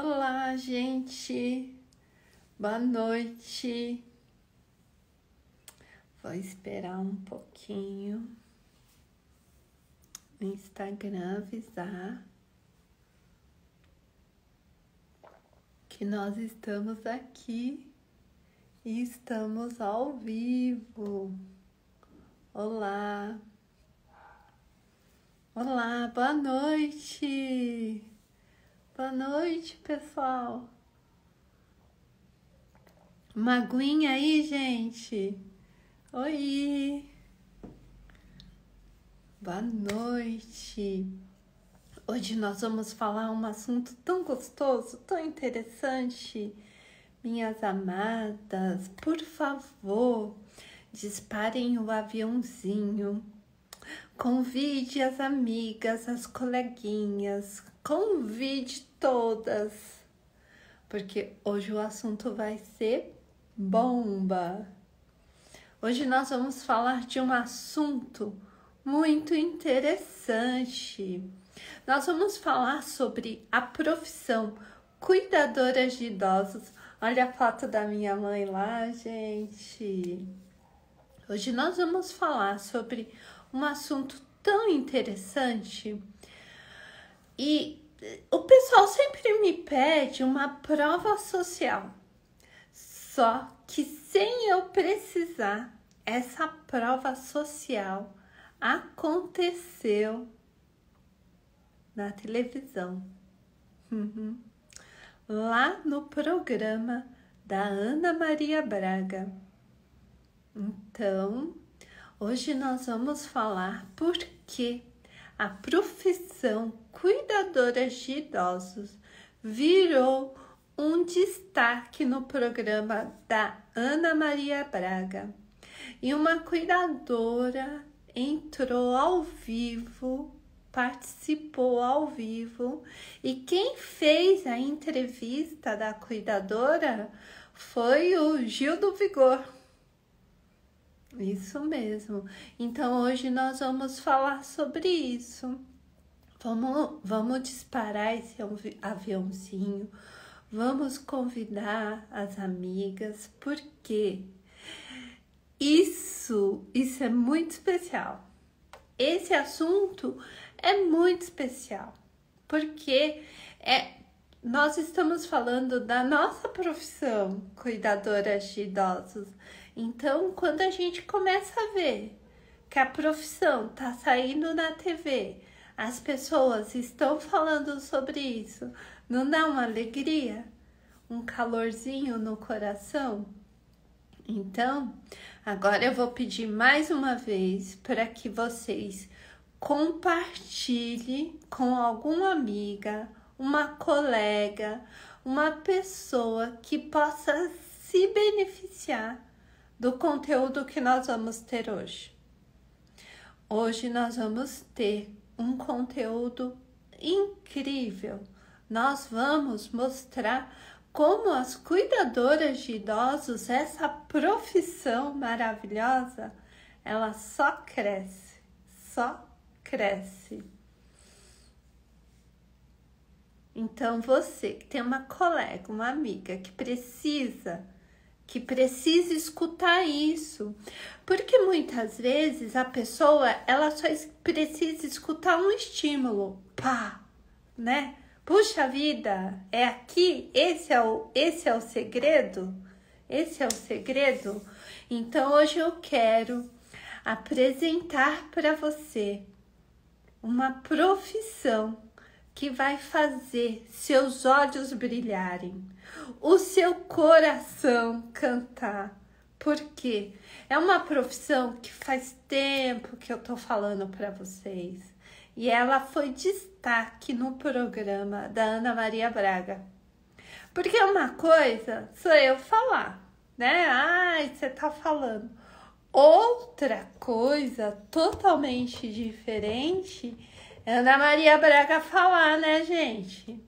Olá, gente. Boa noite. Vou esperar um pouquinho o Instagram avisar que nós estamos aqui e estamos ao vivo. Olá. Olá, boa noite. Boa noite, pessoal. Uma aguinha aí, gente. Oi. Boa noite. Hoje nós vamos falar um assunto tão gostoso, tão interessante. Minhas amadas, por favor, disparem o aviãozinho. Convide as amigas, as coleguinhas, convide todas, porque hoje o assunto vai ser bomba. Hoje nós vamos falar de um assunto muito interessante. Nós vamos falar sobre a profissão cuidadora de idosos. Olha a foto da minha mãe lá, gente. Hoje nós vamos falar sobre um assunto tão interessante e o pessoal sempre me pede uma prova social, só que sem eu precisar, essa prova social aconteceu na televisão, lá no programa da Ana Maria Braga. Então, hoje nós vamos falar por que a profissão cuidadora de idosos virou um destaque no programa da Ana Maria Braga. E uma cuidadora entrou ao vivo, participou ao vivo, e quem fez a entrevista da cuidadora foi o Gil do Vigor. Isso mesmo. Então hoje nós vamos falar sobre isso. Vamos disparar esse aviãozinho. Vamos convidar as amigas, porque isso é muito especial. Esse assunto é muito especial, porque nós estamos falando da nossa profissão, cuidadora de idosos. Então, quando a gente começa a ver que a profissão tá saindo na TV, as pessoas estão falando sobre isso, não dá uma alegria? Um calorzinho no coração? Então, agora eu vou pedir mais uma vez para que vocês compartilhem com alguma amiga, uma colega, uma pessoa que possa se beneficiar do conteúdo que nós vamos ter hoje. Hoje nós vamos ter um conteúdo incrível. Nós vamos mostrar como as cuidadoras de idosos, essa profissão maravilhosa, ela só cresce, só cresce. Então você que tem uma colega, uma amiga que precisa escutar isso, porque muitas vezes a pessoa, ela só precisa escutar um estímulo, pá, né? Puxa vida, é aqui, esse é o segredo, esse é o segredo. Então hoje eu quero apresentar para você uma profissão que vai fazer seus olhos brilharem, o seu coração cantar. Porque é uma profissão que faz tempo que eu tô falando para vocês. E ela foi destaque no programa da Ana Maria Braga. Porque uma coisa sou eu falar, né? Ai, você tá falando. Outra coisa totalmente diferente é Ana Maria Braga falar, né, gente?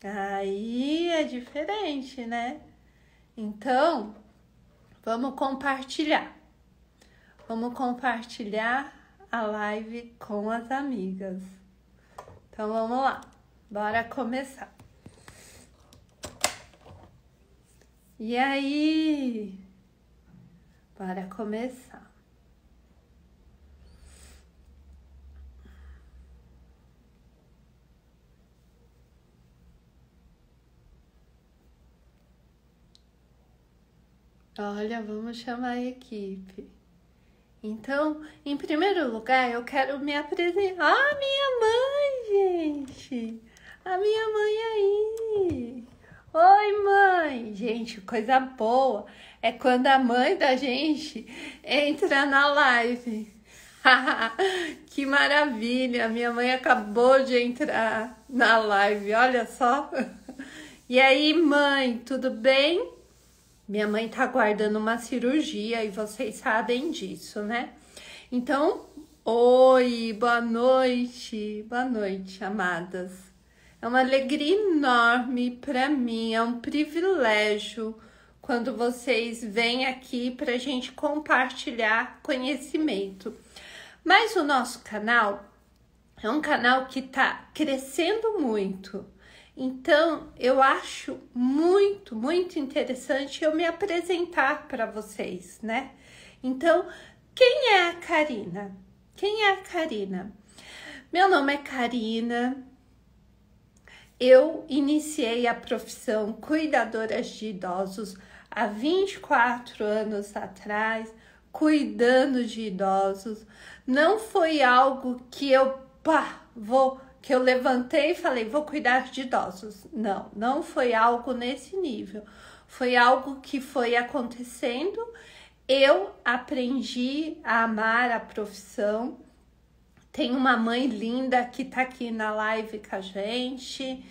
Aí é diferente, né? Então, vamos compartilhar. Vamos compartilhar a live com as amigas. Então, vamos lá. Bora começar. E aí? Para começar. Olha, vamos chamar a equipe. Então, em primeiro lugar, eu quero me apresentar. Ah, minha mãe, gente! A minha mãe aí! Oi, mãe! Gente, coisa boa é quando a mãe da gente entra na live. Que maravilha! Minha mãe acabou de entrar na live, olha só. E aí, mãe, tudo bem? Minha mãe tá aguardando uma cirurgia e vocês sabem disso, né? Então, oi, boa noite, amadas. É uma alegria enorme para mim, é um privilégio quando vocês vêm aqui para a gente compartilhar conhecimento. Mas o nosso canal é um canal que tá crescendo muito. Então, eu acho muito interessante eu me apresentar para vocês, né? Então, quem é a Karina? Quem é a Karina? Meu nome é Karina. Eu iniciei a profissão cuidadora de idosos há 24 anos atrás, cuidando de idosos. Não foi algo que eu que eu levantei e falei, vou cuidar de idosos. Não, não foi algo nesse nível. Foi algo que foi acontecendo. Eu aprendi a amar a profissão. Tenho uma mãe linda que tá aqui na live com a gente.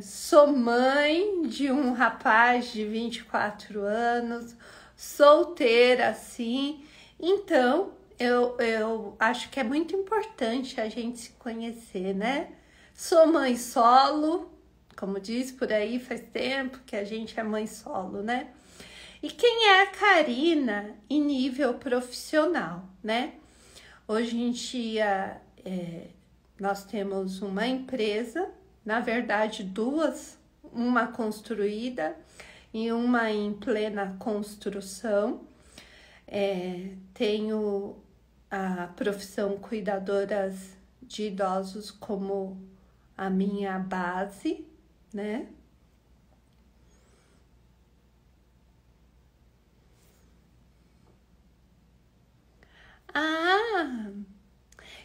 Sou mãe de um rapaz de 24 anos, solteira, assim. Então, eu acho que é muito importante a gente se conhecer, né? Sou mãe solo, como diz por aí, faz tempo que a gente é mãe solo, né? E quem é a Karina em nível profissional, né? Hoje em dia, nós temos uma empresa, na verdade duas, uma construída e uma em plena construção. Tenho a profissão cuidadoras de idosos como a minha base, né?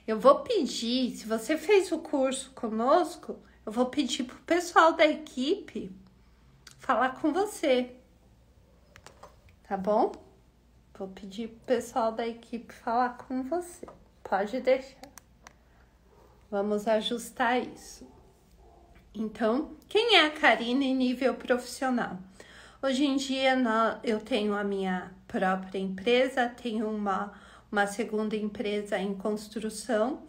Eu vou pedir, se você fez o curso conosco, eu vou pedir pro pessoal da equipe falar com você, tá bom? Vou pedir pro pessoal da equipe falar com você. Pode deixar. Vamos ajustar isso. Então, quem é a Karina em nível profissional? Hoje em dia, eu tenho a minha própria empresa, tenho uma segunda empresa em construção.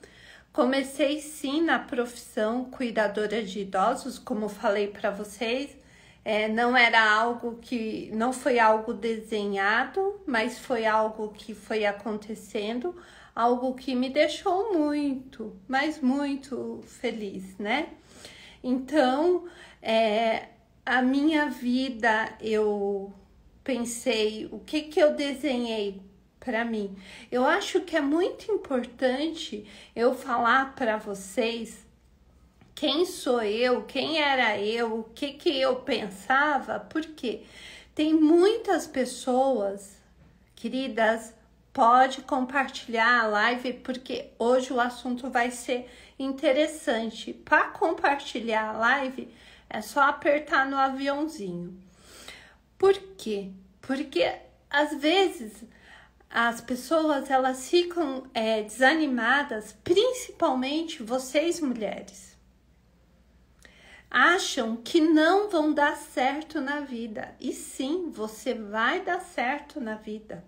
Comecei sim na profissão cuidadora de idosos, como falei para vocês. Não era algo que, não foi algo desenhado, mas foi algo que foi acontecendo, algo que me deixou muito, mas muito feliz, né? Então, a minha vida, eu pensei, o que eu desenhei para mim? Eu acho que é muito importante eu falar para vocês quem sou eu, quem era eu, o que eu pensava, porque tem muitas pessoas, queridas, pode compartilhar a live, porque hoje o assunto vai ser interessante. Para compartilhar a live, é só apertar no aviãozinho. Por quê? Porque às vezes as pessoas elas ficam desanimadas, principalmente vocês mulheres. Acham que não vão dar certo na vida. E sim, você vai dar certo na vida.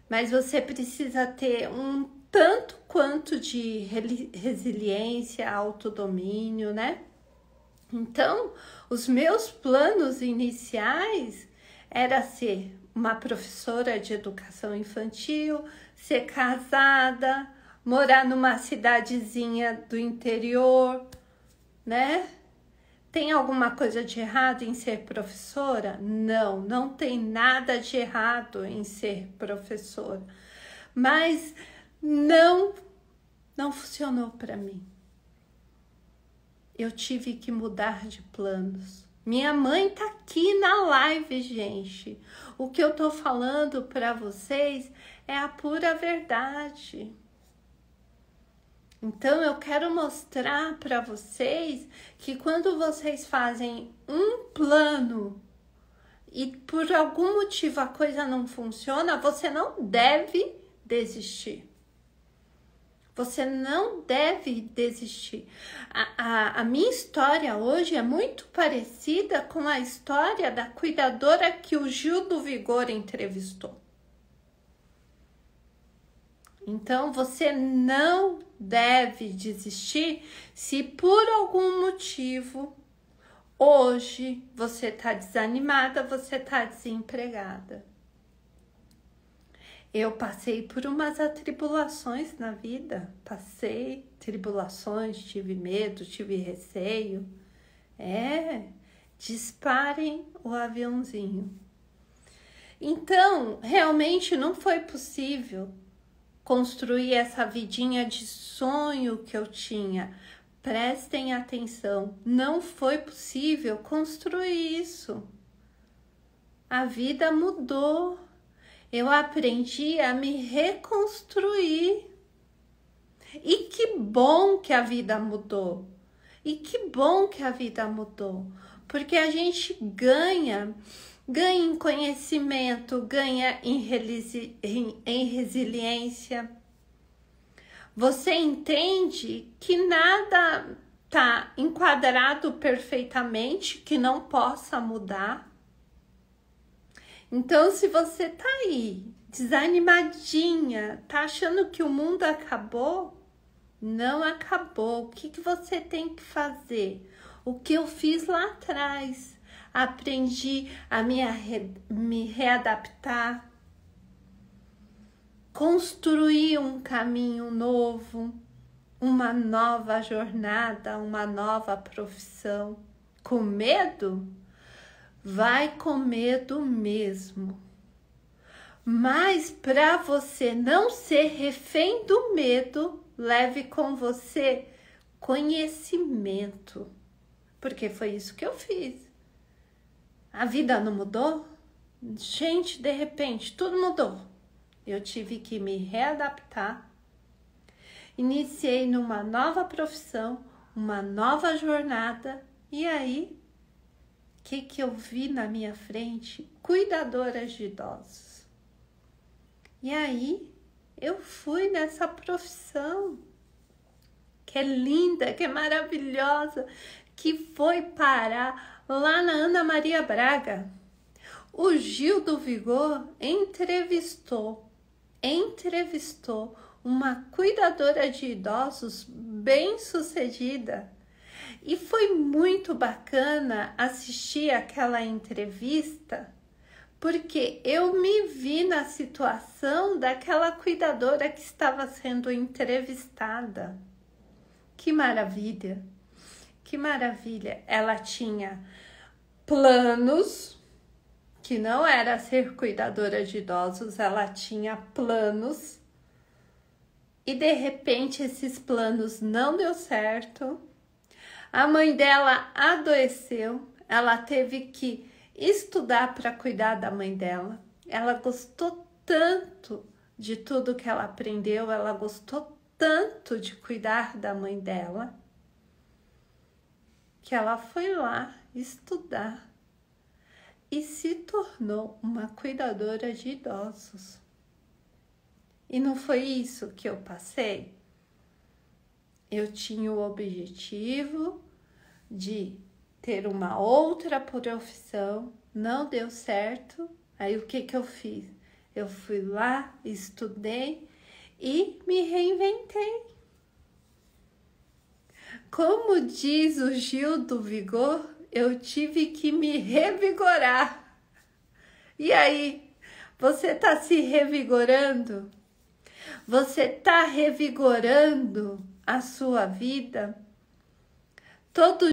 Mas você precisa ter um tanto quanto de resiliência, autodomínio, né? Então, os meus planos iniciais era ser uma professora de educação infantil, ser casada, morar numa cidadezinha do interior, né? Tem alguma coisa de errado em ser professora? Não, não tem nada de errado em ser professora. Mas não funcionou para mim. Eu tive que mudar de planos. Minha mãe tá aqui na live, gente. O que eu tô falando para vocês é a pura verdade. Então eu quero mostrar para vocês que quando vocês fazem um plano e por algum motivo a coisa não funciona, você não deve desistir. Você não deve desistir. A minha história hoje é muito parecida com a história da cuidadora que o Gil do Vigor entrevistou. Então, você não deve desistir se por algum motivo hoje você está desanimada, você está desempregada. Eu passei por umas atribulações na vida, passei tribulações, tive medo, tive receio. Disparem o aviãozinho. Então, realmente não foi possível construir essa vidinha de sonho que eu tinha. Prestem atenção, não foi possível construir isso. A vida mudou. Eu aprendi a me reconstruir. E que bom que a vida mudou. E que bom que a vida mudou. Porque a gente ganha em conhecimento, ganha em resiliência. Você entende que nada está enquadrado perfeitamente, que não possa mudar. Então, se você tá aí, desanimadinha, tá achando que o mundo acabou, não acabou. O que você tem que fazer? O que eu fiz lá atrás. Aprendi a me readaptar, construir um caminho novo, uma nova jornada, uma nova profissão. Com medo? Vai com medo mesmo. Mas para você não ser refém do medo, leve com você conhecimento. Porque foi isso que eu fiz. A vida não mudou? Gente, de repente, tudo mudou. Eu tive que me readaptar. Iniciei numa nova profissão, uma nova jornada. E aí, o que eu vi na minha frente? Cuidadoras de idosos. E aí, eu fui nessa profissão, que é linda, que é maravilhosa, que foi parar lá na Ana Maria Braga. O Gil do Vigor entrevistou uma cuidadora de idosos bem-sucedida. E foi muito bacana assistir aquela entrevista, porque eu me vi na situação daquela cuidadora que estava sendo entrevistada. Que maravilha! Que maravilha! Ela tinha planos, que não era ser cuidadora de idosos, ela tinha planos. E de repente esses planos não deu certo. A mãe dela adoeceu, ela teve que estudar para cuidar da mãe dela. Ela gostou tanto de tudo que ela aprendeu, ela gostou tanto de cuidar da mãe dela, que ela foi lá estudar e se tornou uma cuidadora de idosos. E não foi isso que eu passei? Eu tinha o objetivo de ter uma outra profissão, não deu certo. Aí o que eu fiz? Eu fui lá, estudei e me reinventei. Como diz o Gil do Vigor, eu tive que me revigorar. E aí, você está se revigorando? Você está revigorando a sua vida? Todo